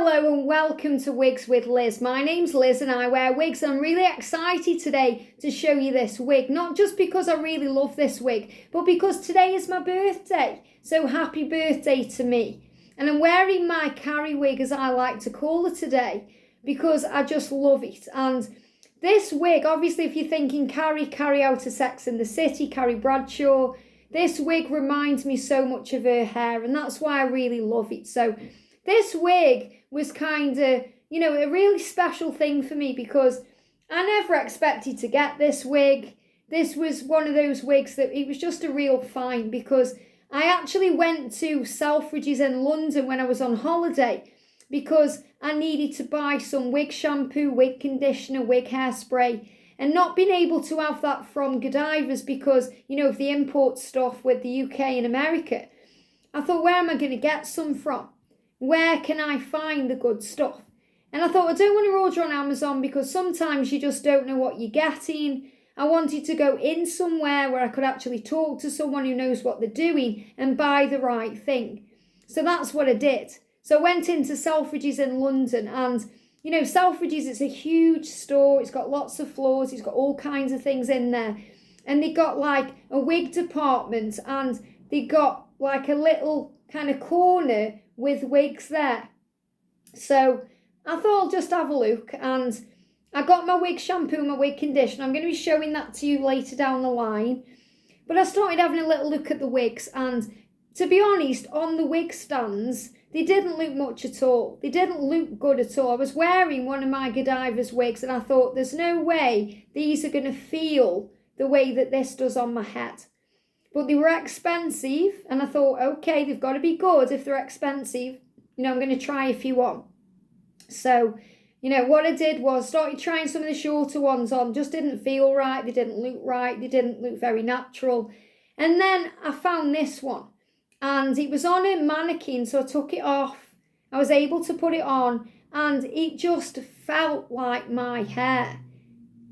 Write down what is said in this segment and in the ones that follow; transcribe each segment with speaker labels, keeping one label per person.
Speaker 1: Hello and welcome to Wigs with Liz. My name's Liz and I wear wigs. I'm really excited today to show you this wig. Not just because I really love this wig, but because today is my birthday. So happy birthday to me. And I'm wearing my Carrie Wig, as I like to call her today, because I just love it. And this wig, obviously if you're thinking Carrie out of Sex and the City, Carrie Bradshaw, this wig reminds me so much of her hair, and that's why I really love it. So this wig was kind of, a really special thing for me because I never expected to get this wig. This was one of those wigs that it was just a real find because I actually went to Selfridges in London when I was on holiday because I needed to buy some wig shampoo, wig conditioner, wig hairspray, and not being able to have that from Godiva's because, of the import stuff with the UK and America. I thought, where am I going to get some from? Where can I find the good stuff? And I thought, I don't want to order on Amazon because sometimes you just don't know what you're getting. I wanted to go in somewhere where I could actually talk to someone who knows what they're doing and buy the right thing. So that's what I did. So I went into Selfridges in London and, Selfridges, it's a huge store. It's got lots of floors. It's got all kinds of things in there. And they got like a wig department and they got like a little kind of corner with wigs there. So I thought I'll just have a look, and I got my wig shampoo, my wig conditioner. I'm going to be showing that to you later down the line. But I started having a little look at the wigs, and to be honest, on the wig stands, they didn't look much at all. They didn't look good at all. I was wearing one of my Godiva's wigs and I thought there's no way these are going to feel the way that this does on my head. But they were expensive, and I thought, okay, they've got to be good if they're expensive. I'm going to try a few on. So, what I did was started trying some of the shorter ones on. Just didn't feel right. They didn't look right. They didn't look very natural. And then I found this one, and it was on a mannequin, so I took it off. I was able to put it on, and it just felt like my hair.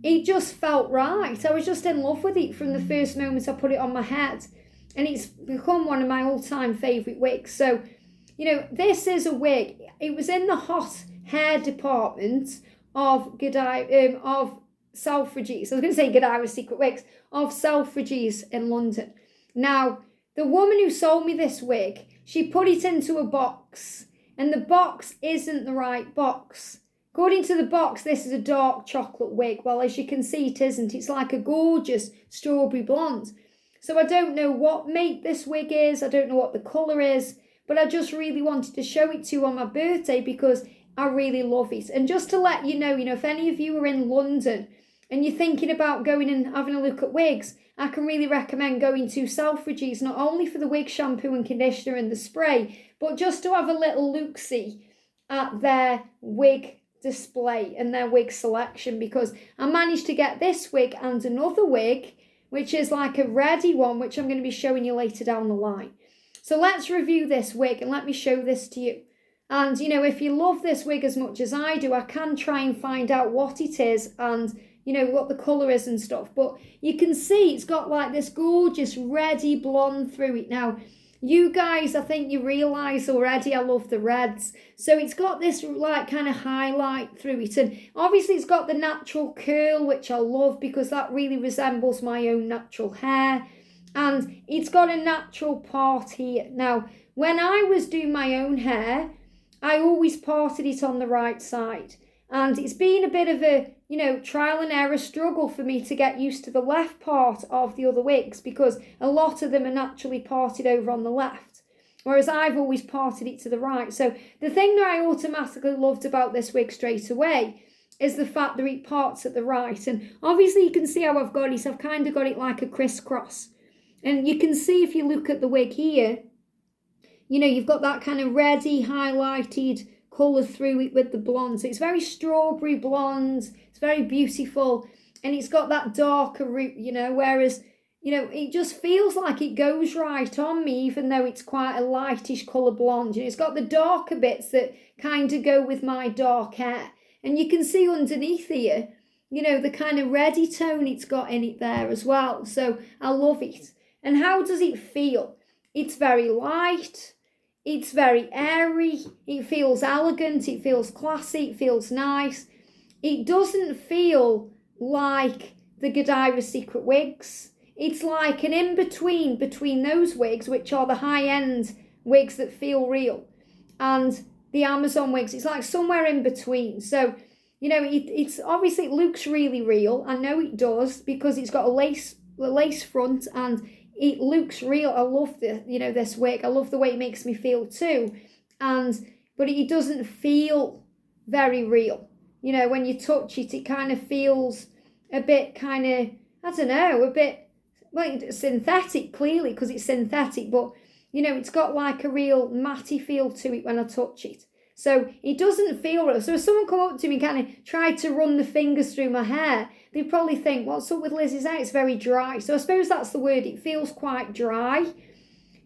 Speaker 1: It just felt right. I was just in love with it from the first moment I put it on my head. And it's become one of my all-time favourite wigs. So, this is a wig. It was in the hot hair department of Selfridges. I was going to say Godiva's Secret Wigs. Of Selfridges in London. Now, the woman who sold me this wig, she put it into a box. And the box isn't the right box. According to the box, this is a dark chocolate wig. Well, as you can see, it isn't. It's like a gorgeous strawberry blonde. So I don't know what make this wig is. I don't know what the colour is. But I just really wanted to show it to you on my birthday because I really love it. And just to let you know, if any of you are in London and you're thinking about going and having a look at wigs, I can really recommend going to Selfridges, not only for the wig shampoo and conditioner and the spray, but just to have a little look-see at their wig display and their wig selection, because I managed to get this wig and another wig which is like a ready one, which I'm going to be showing you later down the line. So let's review this wig and let me show this to you. And if you love this wig as much as I do, I can try and find out what it is and what the colour is and stuff. But you can see it's got like this gorgeous reddy blonde through it. Now you guys, I think you realise already I love the reds. So it's got this like kind of highlight through it. And obviously it's got the natural curl, which I love because that really resembles my own natural hair. And it's got a natural part here. Now, when I was doing my own hair, I always parted it on the right side. And it's been a bit of a, trial and error struggle for me to get used to the left part of the other wigs because a lot of them are naturally parted over on the left, whereas I've always parted it to the right. So the thing that I automatically loved about this wig straight away is the fact that it parts at the right. And obviously you can see how I've got it. I've kind of got it like a crisscross. And you can see if you look at the wig here, you've got that kind of reddy highlighted colour through it with the blonde. So it's very strawberry blonde. It's very beautiful. And it's got that darker root, whereas, it just feels like it goes right on me, even though it's quite a lightish colour blonde. It's got the darker bits that kind of go with my dark hair. And you can see underneath here, the kind of reddy tone it's got in it there as well. So I love it. And how does it feel? It's very light. It's very airy, it feels elegant, it feels classy, it feels nice. It doesn't feel like the Godiva Secret wigs. It's like an in-between between those wigs, which are the high-end wigs that feel real, and the Amazon wigs. It's like somewhere in between. So, you know, it's obviously, it looks really real. I know it does because it's got a lace front and it looks real. I love this wig. I love the way it makes me feel too. But it doesn't feel very real. You know, when you touch it, it kind of feels a bit kind of, I don't know, a bit, well, synthetic, clearly, because it's synthetic, but, you know, it's got like a real matty feel to it when I touch it. So it doesn't feel real. So if someone come up to me and kind of tried to run the fingers through my hair, they'd probably think, what's up with Liz's hair? It's very dry. So I suppose that's the word. It feels quite dry.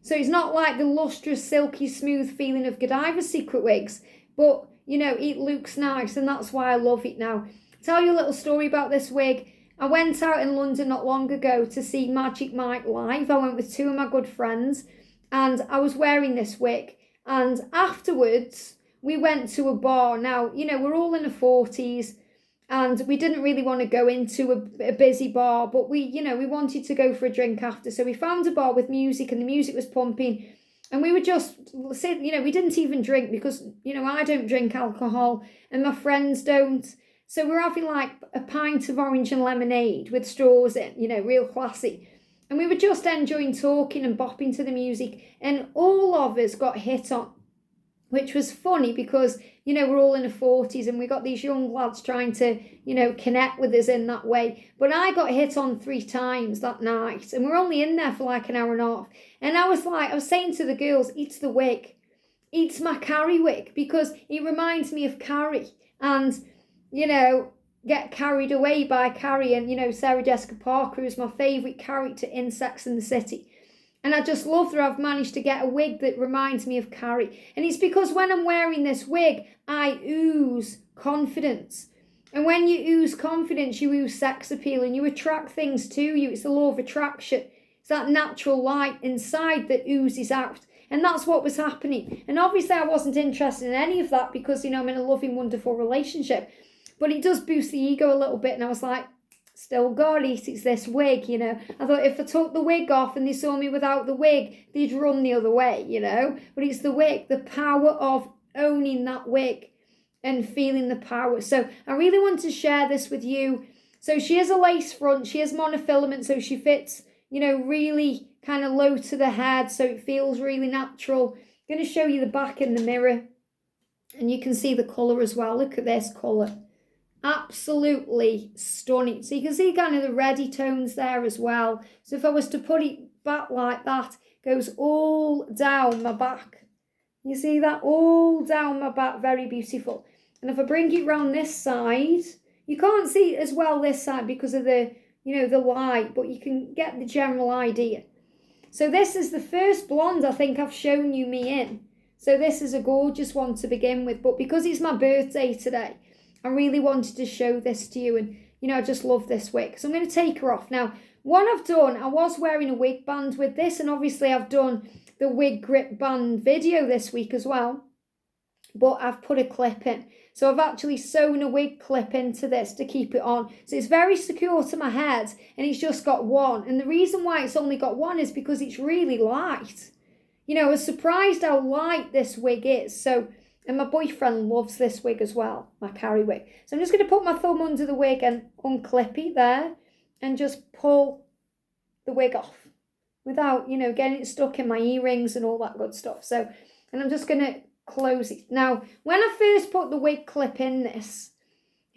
Speaker 1: So it's not like the lustrous, silky, smooth feeling of Godiva Secret wigs, but, you know, it looks nice, and that's why I love it now. I'll tell you a little story about this wig. I went out in London not long ago to see Magic Mike live. I went with two of my good friends, and I was wearing this wig. And afterwards, we went to a bar. Now, you know, we're all in the 40s, and we didn't really want to go into a busy bar, but we wanted to go for a drink after. So we found a bar with music, and the music was pumping. And we were just sitting, you know, we didn't even drink because, you know, I don't drink alcohol and my friends don't. So we're having like a pint of orange and lemonade with straws in, you know, real classy. And we were just enjoying talking and bopping to the music. And all of us got hit on, which was funny because, you know, we're all in the 40s and we got these young lads trying to, you know, connect with us in that way. But I got hit on 3 times that night, and we're only in there for like an hour and a half. And I was saying to the girls, it's the wig. It's my Carrie wig, because it reminds me of Carrie. And, you know, get carried away by Carrie, and, you know, Sarah Jessica Parker is my favourite character in Sex and the City. And I just love that I've managed to get a wig that reminds me of Carrie. And it's because when I'm wearing this wig, I ooze confidence. And when you ooze confidence, you ooze sex appeal, and you attract things to you. It's the law of attraction. It's that natural light inside that oozes out. And that's what was happening. And obviously I wasn't interested in any of that because, you know, I'm in a loving, wonderful relationship. But it does boost the ego a little bit. And I was like, still got it, it's this wig, you know. I thought if I took the wig off and they saw me without the wig, they'd run the other way, you know. But it's the wig, the power of owning that wig and feeling the power. So I really want to share this with you. So she has a lace front, she has monofilament, so she fits, you know, really kind of low to the head, so it feels really natural. I'm going to show you the back in the mirror, and you can see the colour as well. Look at this colour. Absolutely stunning. So you can see kind of the reddy tones there as well. So if I was to put it back like that, it goes all down my back. You see that? All down my back, very beautiful. And if I bring it round this side, you can't see it as well this side because of the, you know, the light, but you can get the general idea. So this is the first blonde I think I've shown you me in. So this is a gorgeous one to begin with, but because it's my birthday today, I really wanted to show this to you, and, you know, I just love this wig. So I'm going to take her off. Now, what I've done, I was wearing a wig band with this, and obviously I've done the wig grip band video this week as well, but I've put a clip in. So I've actually sewn a wig clip into this to keep it on. So it's very secure to my head, and it's just got one. And the reason why it's only got one is because it's really light. You know, I was surprised how light this wig is. So, and my boyfriend loves this wig as well, my Carrie wig. So I'm just going to put my thumb under the wig and unclip it there and just pull the wig off without, you know, getting it stuck in my earrings and all that good stuff. So, and I'm just going to close it. Now, when I first put the wig clip in this,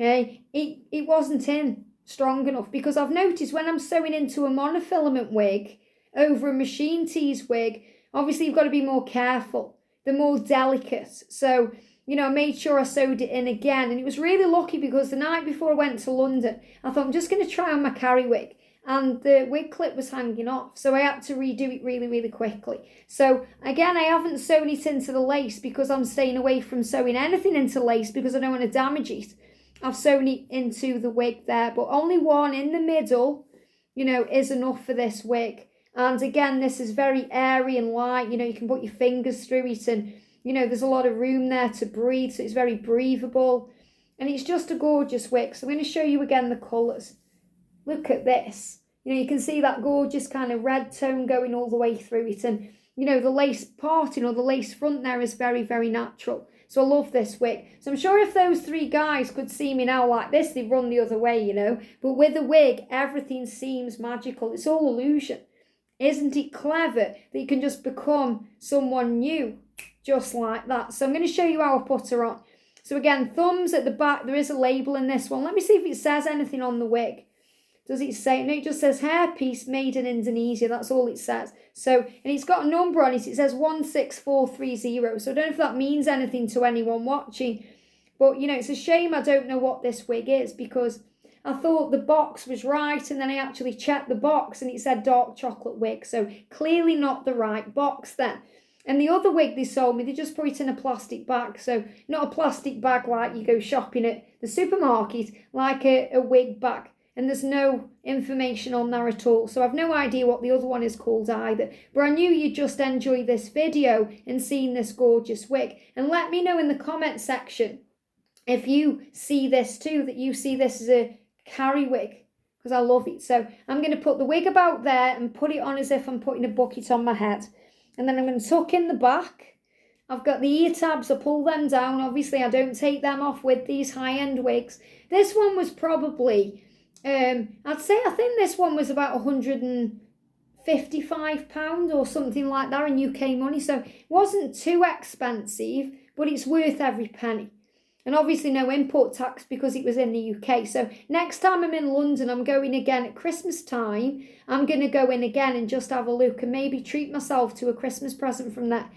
Speaker 1: okay, it wasn't in strong enough, because I've noticed when I'm sewing into a monofilament wig over a machine tease wig, obviously you've got to be more careful. They're more delicate. So, you know, I made sure I sewed it in again. And it was really lucky because the night before I went to London, I thought I'm just going to try on my Carrie wig. And the wig clip was hanging off. So I had to redo it really, really quickly. So, again, I haven't sewn it into the lace because I'm staying away from sewing anything into lace because I don't want to damage it. I've sewn it into the wig there. But only one in the middle, you know, is enough for this wig. And again, this is very airy and light. You know, you can put your fingers through it and, you know, there's a lot of room there to breathe. So it's very breathable. And it's just a gorgeous wig. So I'm going to show you again the colours. Look at this. You know, you can see that gorgeous kind of red tone going all the way through it. And, you know, the lace parting or the lace front there is very, very natural. So I love this wig. So I'm sure if those three guys could see me now like this, they'd run the other way, you know. But with a wig, everything seems magical. It's all illusion. Isn't it clever that you can just become someone new just like that? So I'm going to show you how I put her on. So again, thumbs at the back. There is a label in this one. Let me see if it says anything on the wig. Does it say? No, it just says hairpiece made in Indonesia. That's all it says. So, and it's got a number on it. It says 16430. So I don't know if that means anything to anyone watching. But, you know, it's a shame I don't know what this wig is, because I thought the box was right, and then I actually checked the box and it said dark chocolate wig. So clearly not the right box then. And the other wig they sold me, they just put it in a plastic bag. So not a plastic bag like you go shopping at the supermarket, like a wig bag. And there's no information on there at all. So I've no idea what the other one is called either. But I knew you'd just enjoy this video and seeing this gorgeous wig. And let me know in the comment section if you see this too, that you see this as a Carrie wig, because I love it. So I'm going to put the wig about there and put it on as if I'm putting a bucket on my head. And then I'm going to tuck in the back. I've got the ear tabs, I pull them down. Obviously, I don't take them off with these high-end wigs. This one was probably, I think this one was about £155 or something like that in UK money. So it wasn't too expensive, but it's worth every penny. And obviously no import tax because it was in the UK. So next time I'm in London, I'm going again at Christmas time. I'm going to go in again and just have a look and maybe treat myself to a Christmas present from there.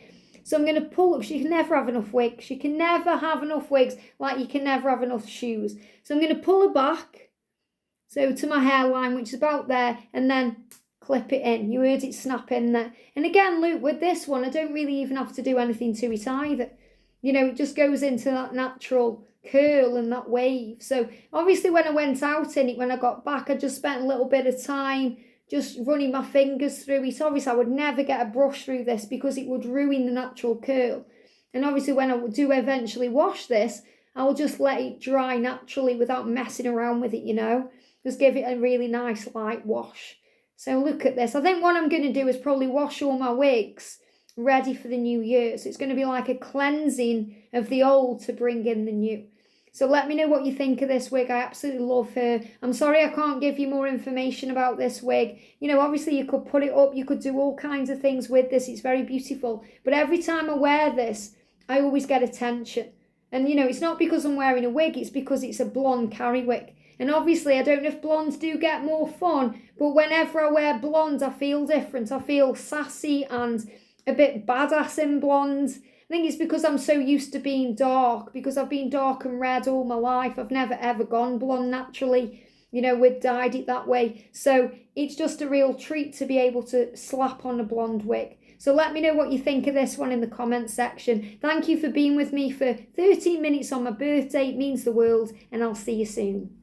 Speaker 1: So I'm going to pull up. You can never have enough wigs. You can never have enough wigs, like you can never have enough shoes. So I'm going to pull her back, so to my hairline, which is about there, and then clip it in. You heard it snap in there. And again, look, with this one, I don't really even have to do anything to it either. You know, it just goes into that natural curl and that wave. So obviously when I went out in it, when I got back, I just spent a little bit of time just running my fingers through it. Obviously I would never get a brush through this because it would ruin the natural curl. And obviously when I do eventually wash this, I'll just let it dry naturally without messing around with it, you know. Just give it a really nice light wash. So look at this. I think what I'm going to do is probably wash all my wigs ready for the new year. So it's going to be like a cleansing of the old to bring in the new. So let me know what you think of this wig. I absolutely love her. I'm sorry I can't give you more information about this wig. You know, obviously you could put it up, you could do all kinds of things with this. It's very beautiful. But every time I wear this, I always get attention. And, you know, it's not because I'm wearing a wig, it's because it's a blonde Carrie wig. And obviously, I don't know if blondes do get more fun, but whenever I wear blonde, I feel different. I feel sassy and a bit badass in blonde. I think it's because I'm so used to being dark, because I've been dark and red all my life. I've never ever gone blonde naturally, you know, we've dyed it that way. So it's just a real treat to be able to slap on a blonde wig. So let me know what you think of this one in the comments section. Thank you for being with me for 13 minutes on my birthday. It means the world, and I'll see you soon.